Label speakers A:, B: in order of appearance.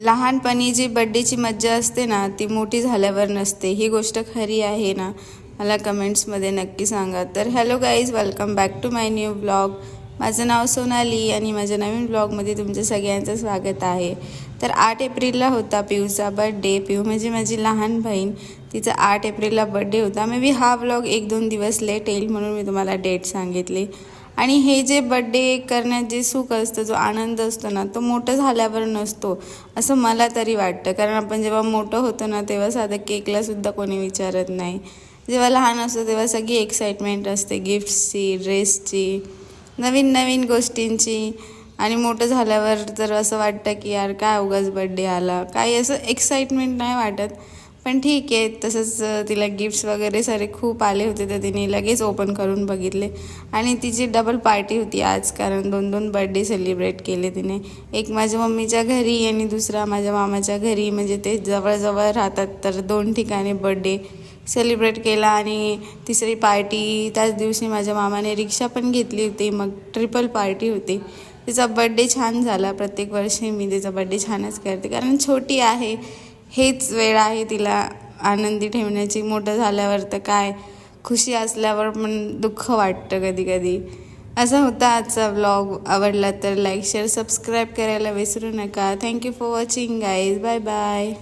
A: लहानपणी जी बड्डेची मज्जा असते ना ती मोठी झाल्यावर नसते. ही गोष्ट खरी आहे ना? मला कमेंट्समध्ये नक्की सांगा. तर hello guys, welcome back to my new blog. माझं नाव सोनाली आणि माझ्या नवीन ब्लॉगमध्ये तुमचं सगळ्यांचं स्वागत आहे. तर 8 एप्रिलला होता पिऊचा बड्डे. पिऊ म्हणजे माझी लहान बहीण. तिचा 8 एप्रिलला बड्डे होता. मे बी हा ब्लॉग 1-2 दिवस लेट येईल म्हणून मी तुम्हाला डेट सांगितली. आणि हे जे बड्डे करण्यात जे सुख असतं, जो आनंद असतो ना, तो मोठं झाल्यावर नसतो असं मला तरी वाटतं. कारण आपण जेव्हा मोठं होतो ना तेव्हा साधं केकलासुद्धा कोणी विचारत नाही. जेव्हा लहान असतो तेव्हा सगळी एक्साइटमेंट असते, गिफ्ट्सची, ड्रेसची, नवीन नवीन गोष्टींची. आणि मोठं झाल्यावर तर असं वाटतं की यार काय उगाच बड्डे आला, काही असं एक्साइटमेंट नाही वाटत. पण ठीक आहे. तसंच तिला गिफ्ट्स वगैरे सारे खूप आले होते तर तिने लगेच ओपन करून बघितले. आणि तिची डबल पार्टी होती आज, कारण 2-2 बड्डे सेलिब्रेट केले तिने. एक माझ्या मम्मीच्या घरी आणि दुसरा माझ्या मामाच्या घरी. म्हणजे ते जवळजवळ राहतात तर 2 ठिकाणी बड्डे सेलिब्रेट केला. आणि तिसरी पार्टी त्याच दिवशी माझ्या मामाने रिक्षा पण घेतली होती, मग ट्रिपल पार्टी होती. तिचा बड्डे छान झाला. प्रत्येक वर्षी मी तिचा बड्डे छानच करते, कारण छोटी आहे. हेच वेळ आहे तिला आनंदी ठेवण्याची. मोठं झाल्यावर तर काय, खुशी असल्यावर पण दुःख वाटतं कधी कधी. असा होता आजचा व्लॉग. आवडला तर लाईक, शेअर, सबस्क्राईब करायला विसरू नका. Thank you for watching guys. Bye bye.